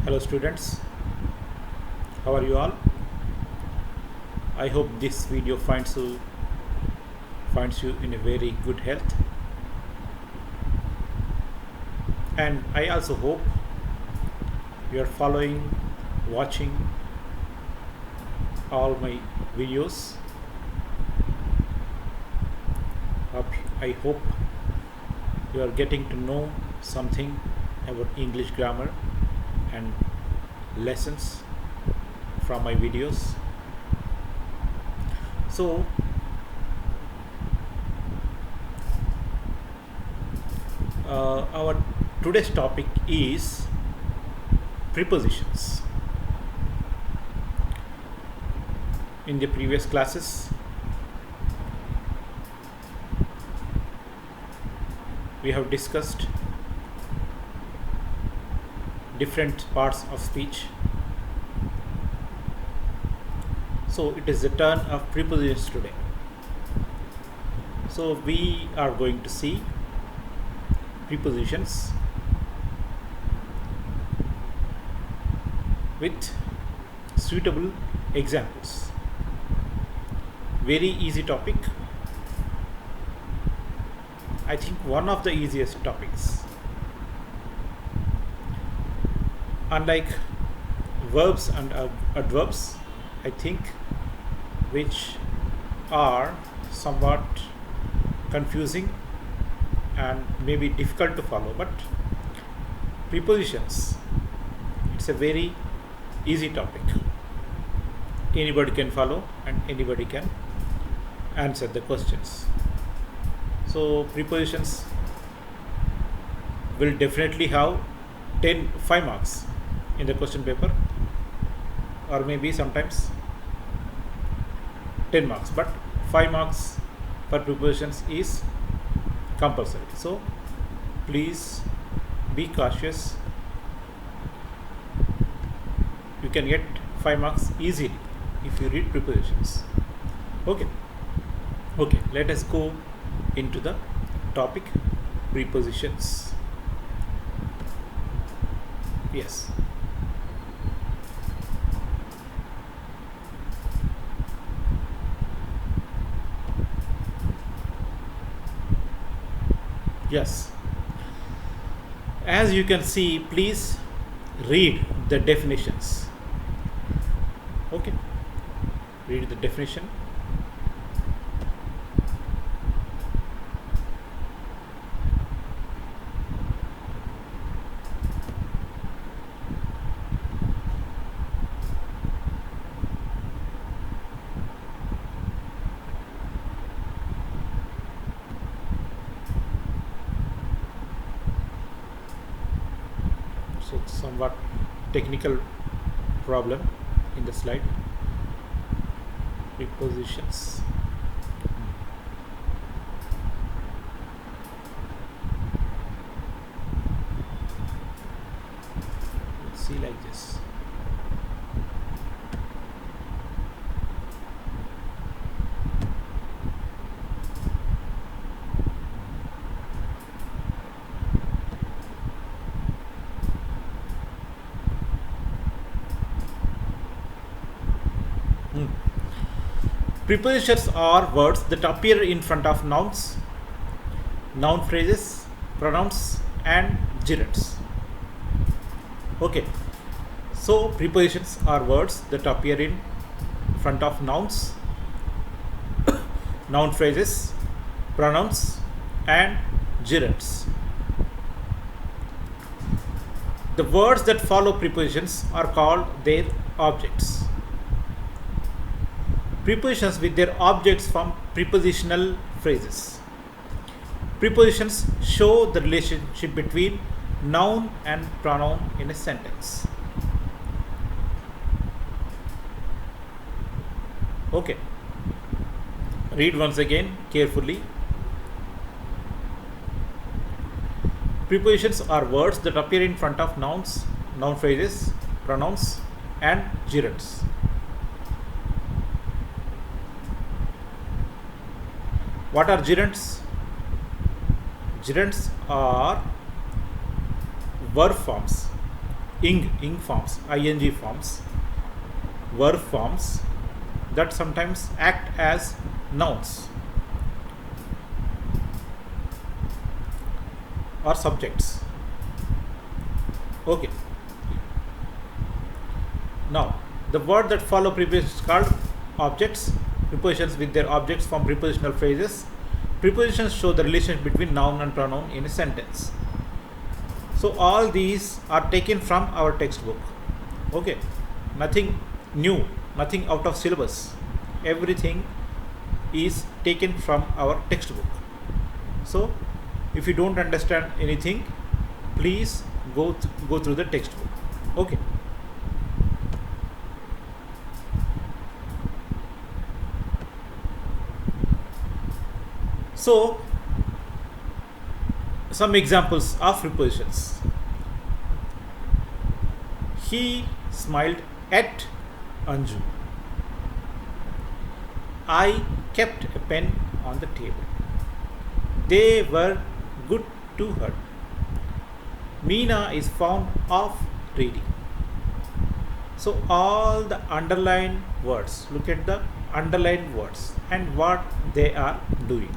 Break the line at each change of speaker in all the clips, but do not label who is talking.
Hello students, how are you all? I hope this video finds you in a very good health, and I also hope you are watching all my videos. I hope you are getting to know something about English grammar and lessons from my videos. So our today's topic is prepositions. In the previous classes we have discussed different parts of speech. So it is the turn of prepositions today. So we are going to see prepositions with suitable examples. Very easy topic. I think one of the easiest topics. Unlike verbs and adverbs, I think, which are somewhat confusing and maybe difficult to follow, but prepositions, it's a very easy topic. Anybody can follow and anybody can answer the questions. So prepositions will definitely have 5 marks in the question paper, or maybe sometimes 10 marks, but 5 marks for prepositions is compulsory. So please be cautious. You can get 5 marks easily if you read prepositions. Okay, let us go into the topic, prepositions. Yes. Yes. As you can see, please read the definitions. Okay. Read the definition. So it's somewhat technical problem in the slide. Prepositions. Let's see like this. Prepositions are words that appear in front of nouns, noun phrases, pronouns, and gerunds. Okay, so prepositions are words that appear in front of nouns, noun phrases, pronouns, and gerunds. The words that follow prepositions are called their objects. Prepositions with their objects form prepositional phrases. Prepositions show the relationship between noun and pronoun in a sentence. Okay. Read once again carefully. Prepositions are words that appear in front of nouns, noun phrases, pronouns, and gerunds. What are gerunds? Gerunds are verb forms ing forms, ing forms, verb forms that sometimes act as nouns or subjects. Okay. Now, the word that follow prepositions called objects. Prepositions with their objects form prepositional phrases. Prepositions show the relationship between noun and pronoun in a sentence. So all these are taken from our textbook. Okay, nothing new, nothing out of syllabus. Everything is taken from our textbook. So if you don't understand anything, please go through the textbook. Okay. So some examples of prepositions. He smiled at Anju. I kept a pen on the table. They were good to her. Meena is fond of reading. So all the underlined words, look at the underlined words and what they are doing.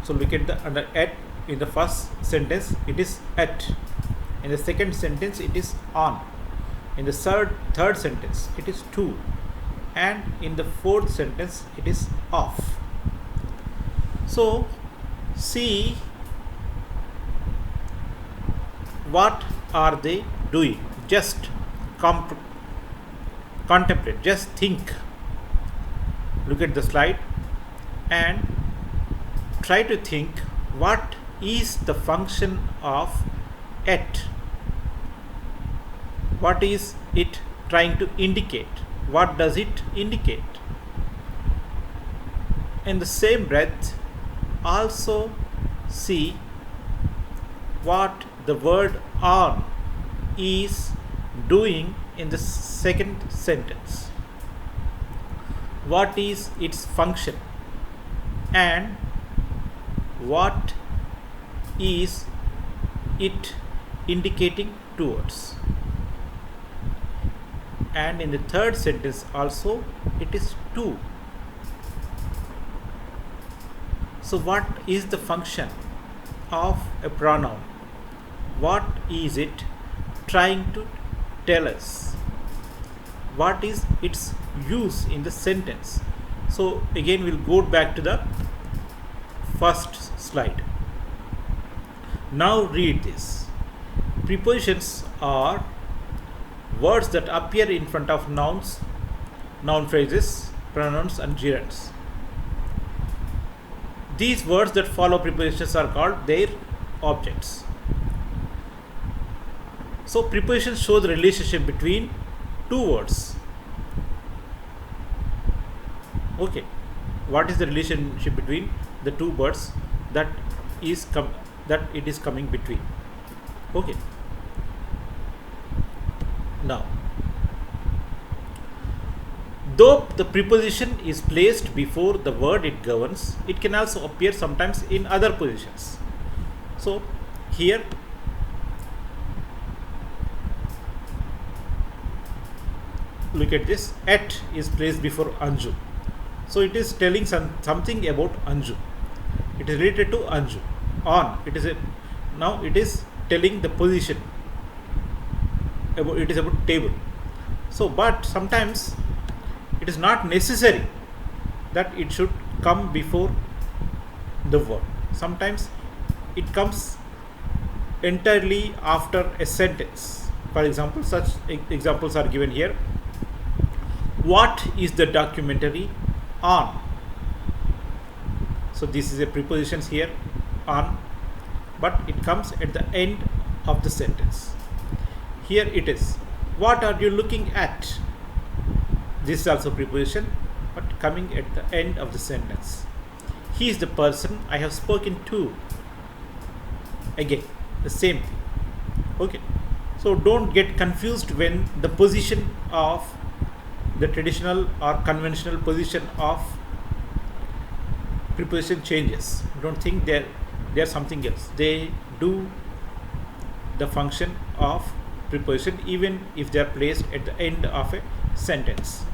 So look at the at in the first sentence it is at. In the second sentence it is on. In the third sentence it is to. And in the fourth sentence it is off. So see what are they doing? Just contemplate, just think. Look at the slide and try to think what is the function of at. What is it trying to indicate? What does it indicate? In the same breath, also see what the word on is doing in the second sentence. What is its function and what is it indicating towards? And in the third sentence also it is to. So what is the function of a pronoun? What is it trying to tell us? What is its use in the sentence? So again we'll go back to the first slide. Now read this. Prepositions are words that appear in front of nouns, noun phrases, pronouns and gerunds. These words that follow prepositions are called their objects. So prepositions show the relationship between two words. Okay, what is the relationship between the two words that it is coming between? Okay. Now, though the preposition is placed before the word it governs, it can also appear sometimes in other positions. So here look at this, at is placed before Anju. So it is telling something about Anju. It is related to Anju. On, now it is telling the position. It is about table. So but sometimes it is not necessary that it should come before the word. Sometimes it comes entirely after a sentence. For example, such examples are given here. What is the documentary on? So this is a preposition here, on, but it comes at the end of the sentence. Here it is. What are you looking at? This is also preposition, but coming at the end of the sentence. He is the person I have spoken to. Again, the same thing. Okay. So don't get confused when the position of the traditional or conventional position of preposition changes. Don't think they're something else. They do the function of preposition even if they are placed at the end of a sentence.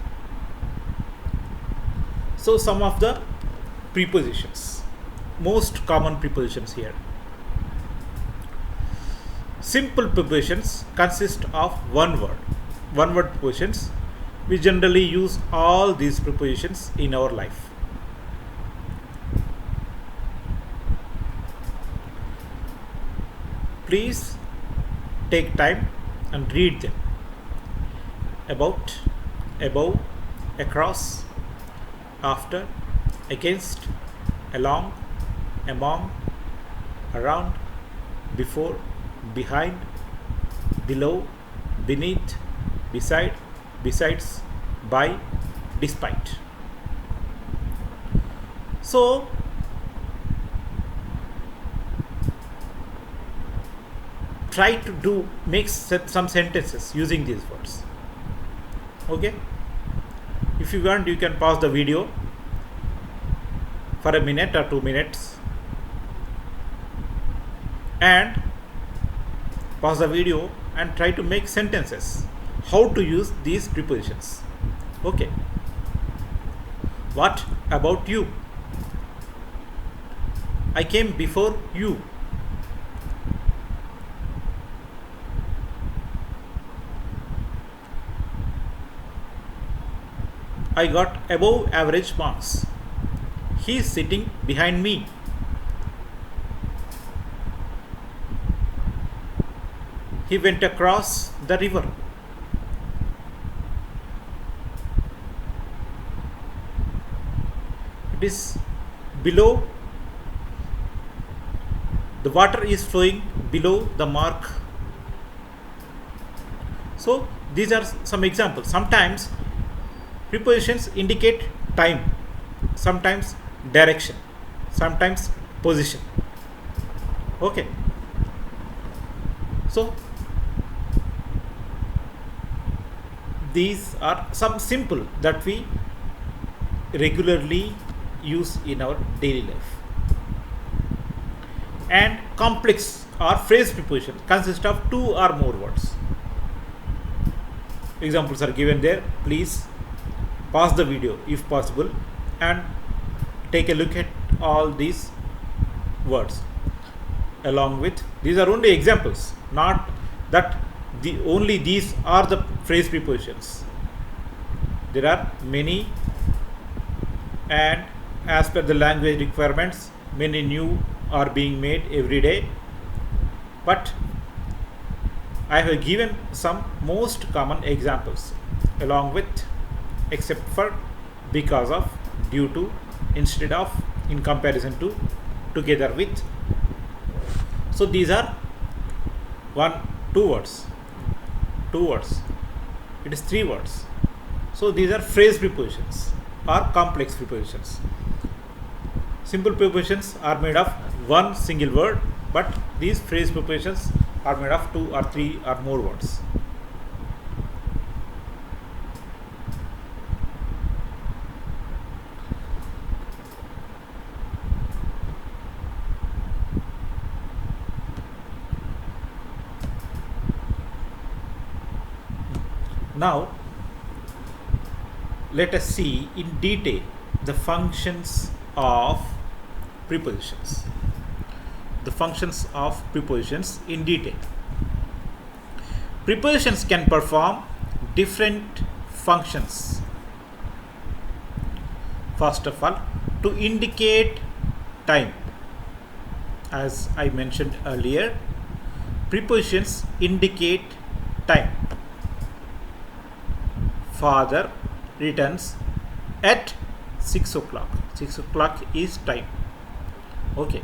So some of the prepositions, most common prepositions here. Simple prepositions consist of one word. One word prepositions. We generally use all these prepositions in our life. Please take time and read them. About, above, across, after, against, along, among, around, before, behind, below, beneath, beside, besides, by, despite. So try to make some sentences using these words. Okay, if you want, you can pause the video for a minute or 2 minutes and pause the video and try to make sentences how to use these prepositions. Okay, what about you? I came before you. I got above average marks. He is sitting behind me. He went across the river. It is below, the water is flowing below the mark. So these are some examples. Sometimes prepositions indicate time, sometimes direction, sometimes position. Okay, so these are some simple that we regularly use in our daily life. And complex or phrase preposition consist of 2 or more words. Examples are given there. Please pause the video if possible and take a look at all these words along with, these are only examples, not that only these are the phrase prepositions. There are many, and as per the language requirements, many new are being made every day, but I have given some most common examples along with, except for, because of, due to, instead of, in comparison to, together with. So these are two words, it is 3 words. So these are phrase prepositions or complex prepositions. Simple prepositions are made of one single word, but these phrase prepositions are made of 2 or 3 or more words. Now let us see in detail the functions of prepositions. The functions of prepositions in detail. Prepositions can perform different functions. First of all, to indicate time. As I mentioned earlier, prepositions indicate time. Father returns at 6 o'clock. 6 o'clock is time. Okay.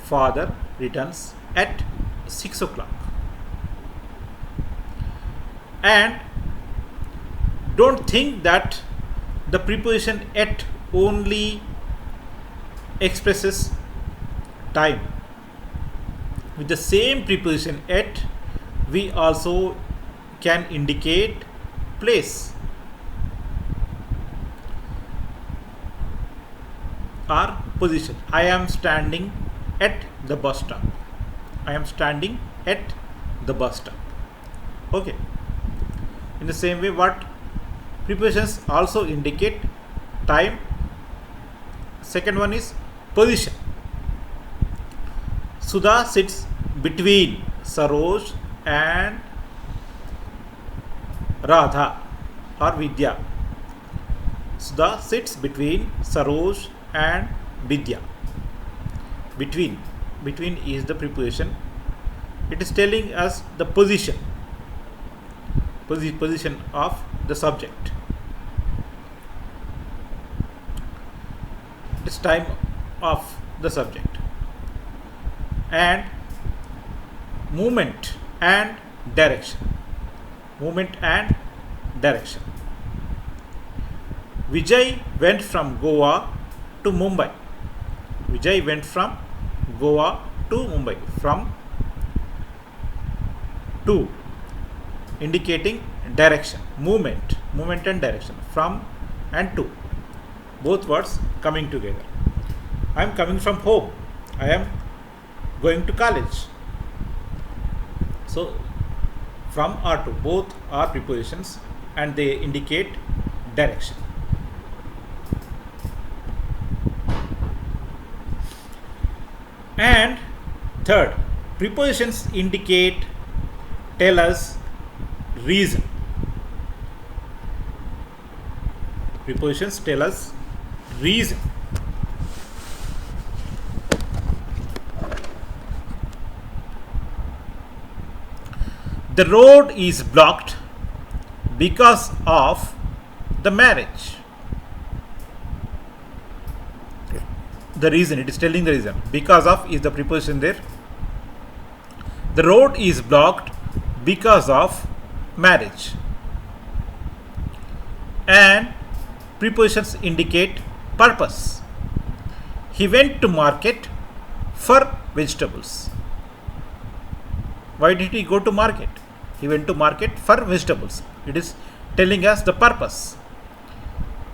Father returns at 6 o'clock. And don't think that the preposition at only expresses time. With the same preposition at, we also can indicate place or position. I am standing at the bus stop. I am standing at the bus stop. Okay. In the same way, what prepositions also indicate time. Second one is position. Sudha sits between Saroj and Radha or Vidya. Sudha sits between Saroj and Vidya. Between. Between is the preposition. It is telling us the position. Position of the subject. It is time of the subject. And movement and direction. Movement and direction. Vijay went from Goa to Mumbai. Vijay went from Goa to Mumbai. From to, indicating direction, movement and direction. From and to, both words coming together. I am coming from home. I am going to college. So from or to, both are prepositions and they indicate direction. And third, prepositions indicate, tell us reason. Prepositions tell us reason. The road is blocked because of the marriage. The reason, it is telling the reason. Because of is the preposition there. The road is blocked because of marriage. And prepositions indicate purpose. He went to market for vegetables. Why did he go to market? He went to market for vegetables. It is telling us the purpose.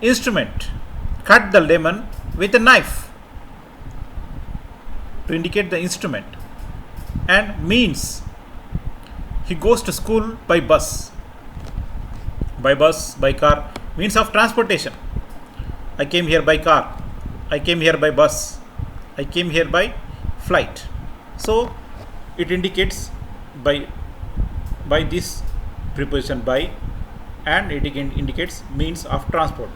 Instrument, cut the lemon with a knife, to indicate the instrument. And means, he goes to school by bus. By bus, by car, means of transportation. I came here by car. I came here by bus. I came here by flight. So it indicates by this preposition by, and it indicates means of transport.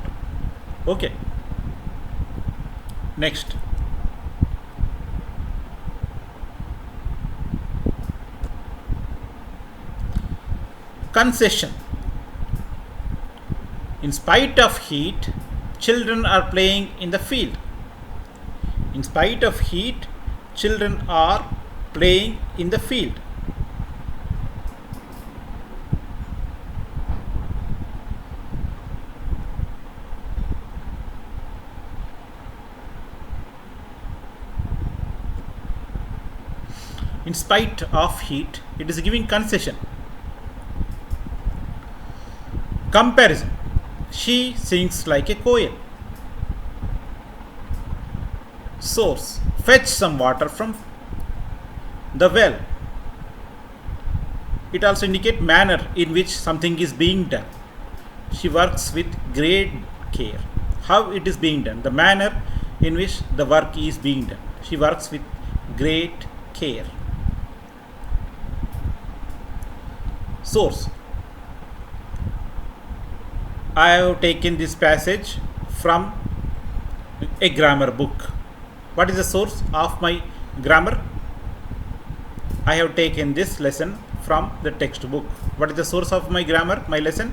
Okay. Next. Concession. In spite of heat, children are playing in the field. In spite of heat, children are playing in the field. In spite of heat, it is giving concession. Comparison. She sings like a koel. Source. Fetch some water from the well. It also indicates manner in which something is being done. She works with great care. How it is being done. The manner in which the work is being done. She works with great care. Source. I have taken this passage from a grammar book. What is the source of my grammar? I have taken this lesson from the textbook. What is the source of my grammar, my lesson?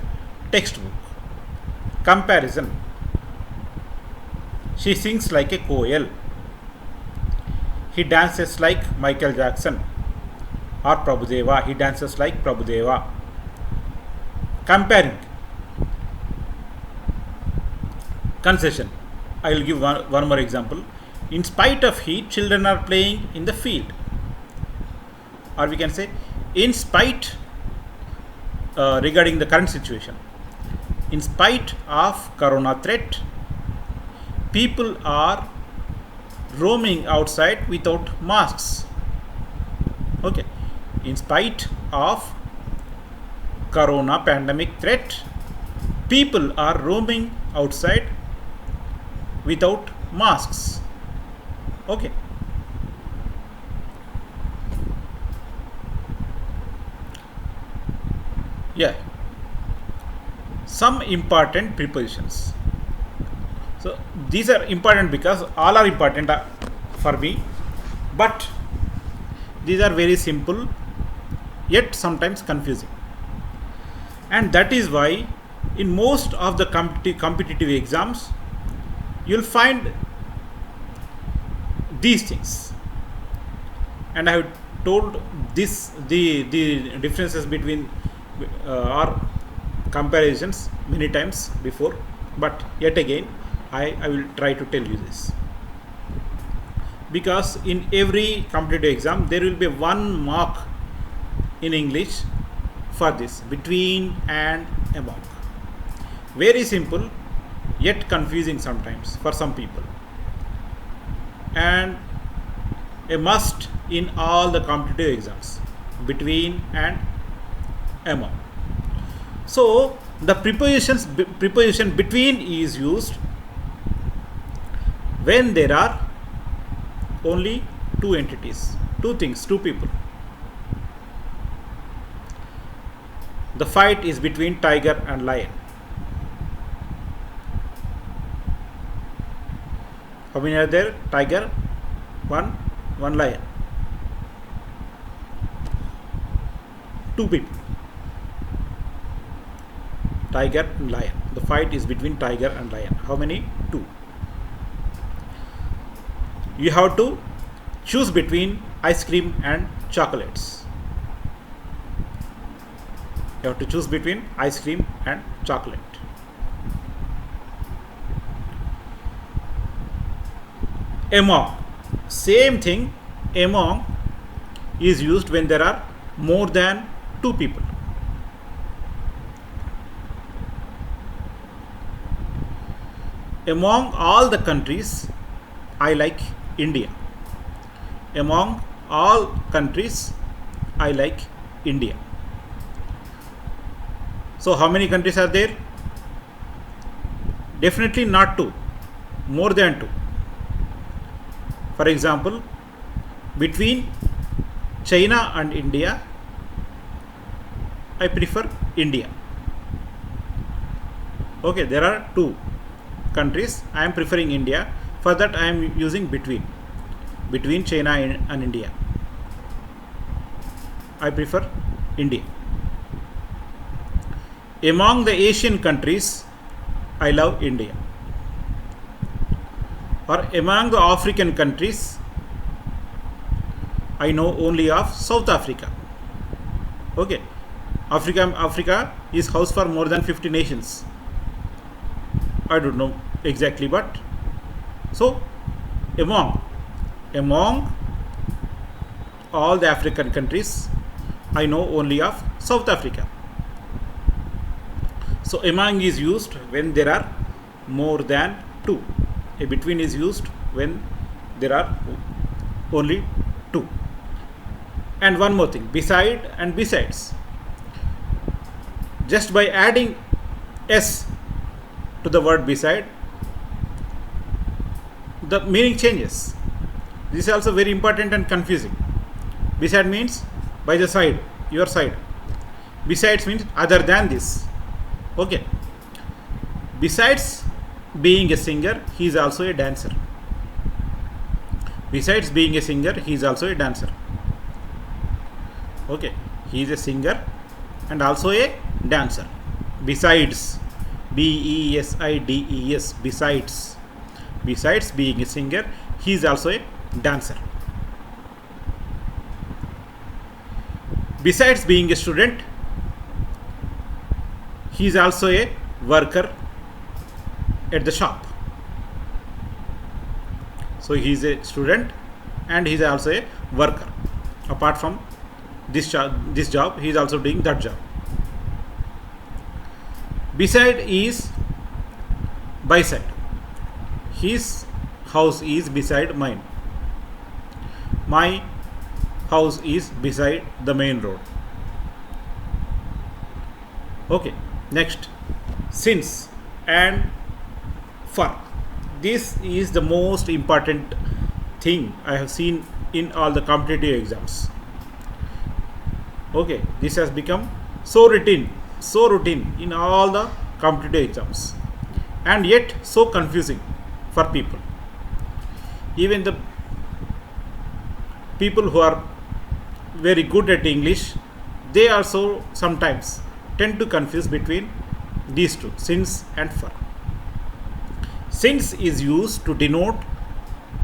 Textbook. Comparison. She sings like a koel. He dances like Michael Jackson or Prabhudeva. He dances like Prabhudeva. Comparing. Concession. I will give one more example. In spite of heat, children are playing in the field. Or we can say, in spite, regarding the current situation. In spite of corona threat, people are roaming outside without masks. Okay, in spite of corona pandemic threat, people are roaming outside without masks. Okay, yeah, some important prepositions. So these are important because all are important for me, but these are very simple yet sometimes confusing, and that is why in most of the competitive exams you'll find these things. And I have told this the differences between or comparisons many times before, but yet again I will try to tell you this, because in every competitive exam there will be 1 mark in English for this between and among. Very simple yet confusing sometimes for some people, and a must in all the competitive exams, between and among. So the preposition between is used when there are only two entities, two things, two people. The fight is between tiger and lion. How many are there? Tiger, one lion. Two people. Tiger and lion. The fight is between tiger and lion. How many? Two. You have to choose between ice cream and chocolates. You have to choose between ice cream and chocolate. Among. Same thing. Among is used when there are more than two people. Among all the countries, I like India. Among all countries, I like India. So how many countries are there? Definitely not two, more than two. For example, between China and India, I prefer India. Okay, there are two countries. I am preferring India. For that, I am using between China and India. I prefer India. Among the Asian countries, I love India. Or among the African countries, I know only of South Africa. Okay, Africa is house for more than 50 nations. I don't know exactly, but so among all the African countries, I know only of South Africa. So among is used when there are more than two. A between is used when there are only two. And one more thing, beside and besides. Just by adding s to the word beside, the meaning changes. This is also very important and confusing. Beside means by the side, your side. Besides means other than this. Okay. Besides being a singer, he is also a dancer. Besides being a singer, he is also a dancer. Okay, he is a singer and also a dancer. Besides, BESIDES, besides being a singer, he is also a dancer. Besides being a student, he is also a worker at the shop. So he is a student and he is also a worker. Apart from this job, he is also doing that job. Beside is by side. His house is beside mine. My house is beside the main road. Okay, next, since and for. This is the most important thing I have seen in all the competitive exams. Okay, this has become so routine in all the competitive exams, and yet so confusing for people. Even the people who are very good at English, they also sometimes tend to confuse between these two, since and for. Since is used to denote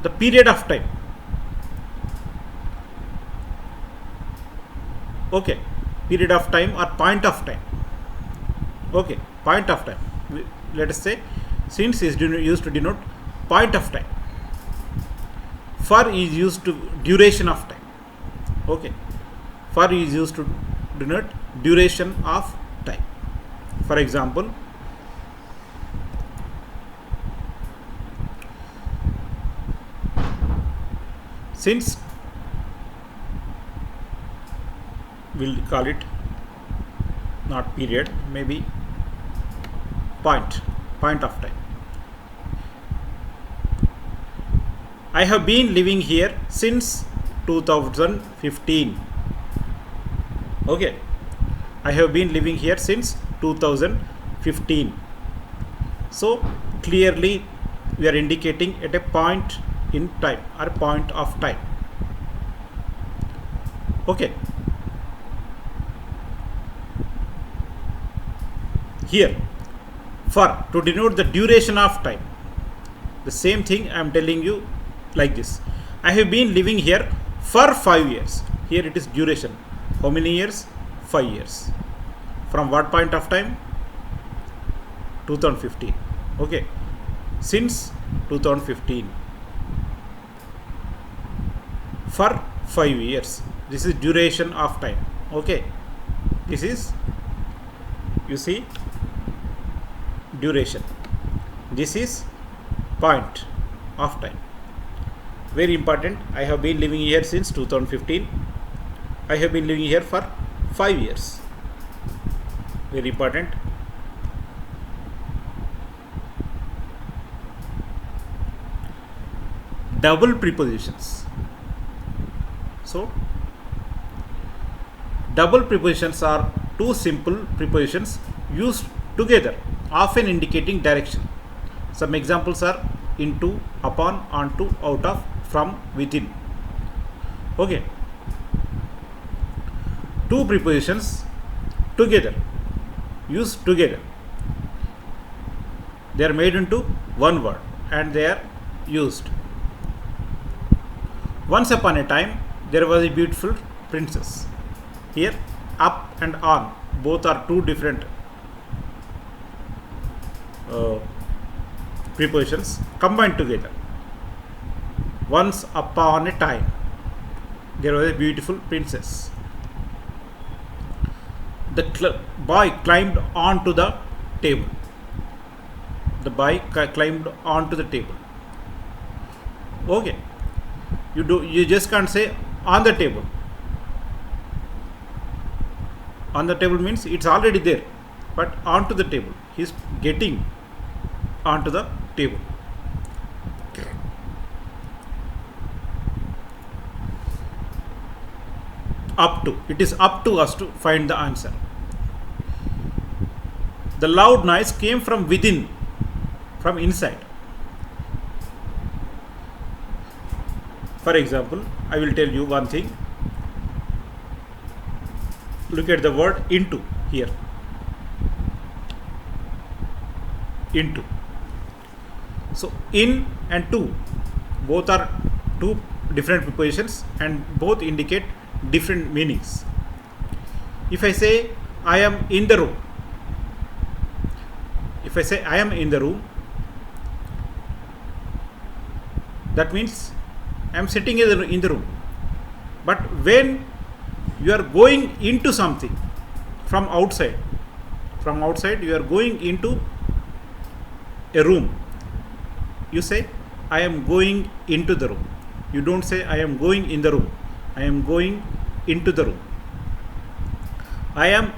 the period of time. Okay, period of time or point of time. Okay, point of time. Let us say since is used to denote point of time. For is used to duration of time. Okay, for is used to denote duration of time. For example, since, we'll call it not period, maybe point of time. I have been living here since 2015. Okay, I have been living here since 2015. So clearly we are indicating at a point in time or point of time. Okay, here for to denote the duration of time, the same thing I am telling you like this. I have been living here for 5 years. Here it is duration. How many years? 5 years. From what point of time? 2015. Okay, since 2015. For 5 years. This is duration of time. Okay, this is, you see, duration. This is point of time. Very important. I have been living here since 2015. I have been living here for 5 years. Very important. Double prepositions. So double prepositions are two simple prepositions used together, often indicating direction. Some examples are into, upon, onto, out of, from, within. Okay, two prepositions together, used together, they are made into one word and they are used. Once upon a time there was a beautiful princess. Here up and on both are two different prepositions combined together. Once upon a time there was a beautiful princess. The boy climbed onto the table. The boy climbed onto the table. Okay, you just can't say on the table. On the table means it's already there, but onto the table, he's getting onto the table. Up to, it is up to us to find the answer. The loud noise came from within, from inside. For example, I will tell you one thing. Look at the word into here. Into. So in and to both are two different prepositions and both indicate different meanings. If I say I am in the room, if I say I am in the room, that means I am sitting in the room. But when you are going into something from outside you are going into a room, you say I am going into the room. You don't say I am going in the room. I am going into the room. I am,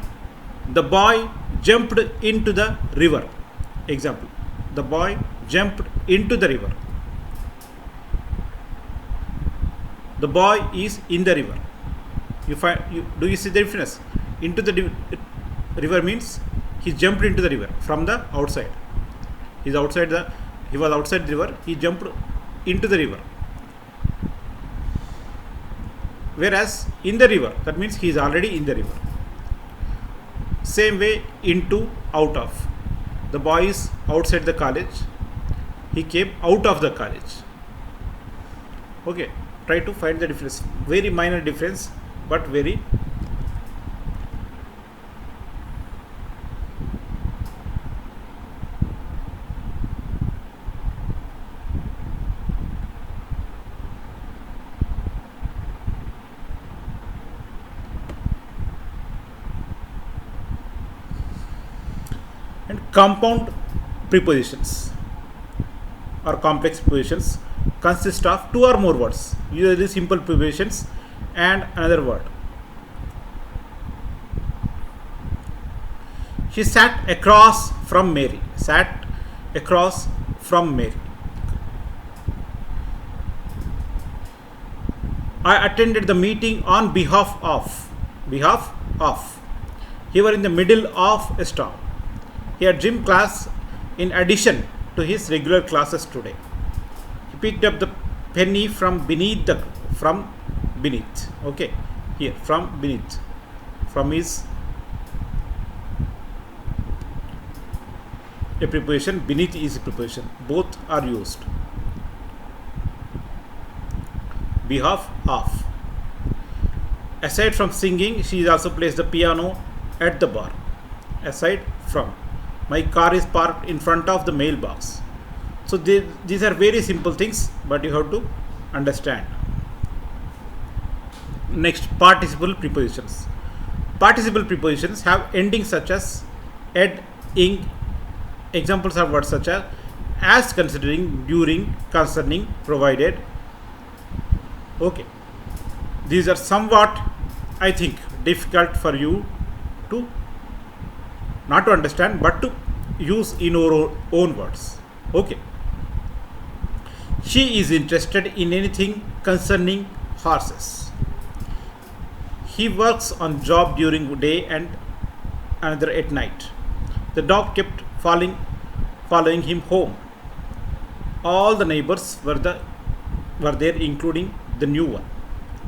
the boy jumped into the river. Example, the boy jumped into the river. The boy is in the river. Do you see the difference? Into the river means he jumped into the river from the outside. He was outside the river. He jumped into the river. Whereas in the river, that means he is already in the river. Same way, into, out of. The boy is outside the college. He came out of the college. Okay, try to find the difference. Very minor difference, but very. And compound prepositions or complex prepositions consist of two or more words, usually simple prepositions and another word. She sat across from Mary. Sat across from Mary. I attended the meeting on behalf of. Behalf of. He was in the middle of a storm. He had gym class in addition to his regular classes today. He picked up the penny from beneath. Okay, here from beneath. From is a preposition. Beneath is a preposition. Both are used. Behalf of. Aside from singing, she also plays the piano at the bar. Aside from. My car is parked in front of the mailbox. So these are very simple things, but you have to understand. Next, participle prepositions. Participle prepositions have endings such as ed, ing. Examples of words such as considering, during, concerning, provided. Okay. These are somewhat, I think, difficult for you to not to understand, but to use in your own words. Okay. She is interested in anything concerning horses. He works on job during the day and another at night. The dog kept following him home. All the neighbors were there, including the new one.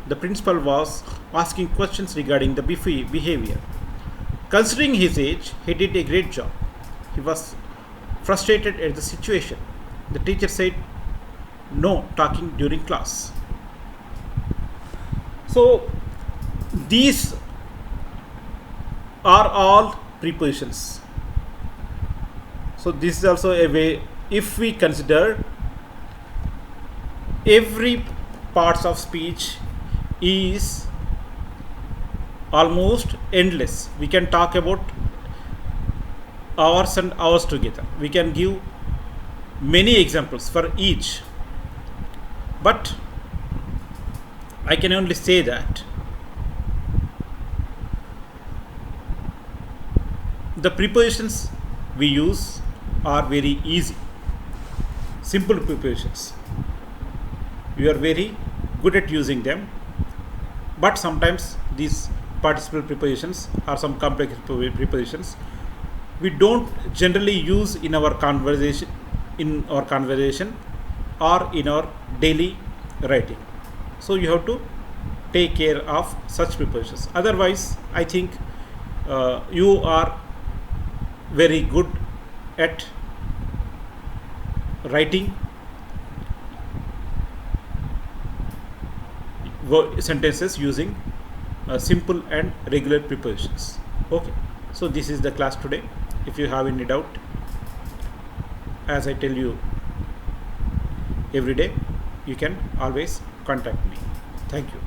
The principal was asking questions regarding the behavior. Considering his age, he did a great job. He was frustrated at the situation. The teacher said no talking during class. So these are all prepositions. So this is also a way, if we consider every parts of speech is almost endless. We can talk about hours and hours together. We can give many examples for each. But I can only say that the prepositions we use are very easy. Simple prepositions. We are very good at using them. But sometimes these participle prepositions or some complex prepositions we don't generally use in our conversation or in our daily writing. So you have to take care of such prepositions. Otherwise, I think you are very good at writing sentences using simple and regular prepositions. Okay, so this is the class today. If you have any doubt, as I tell you every day, you can always contact me. Thank you.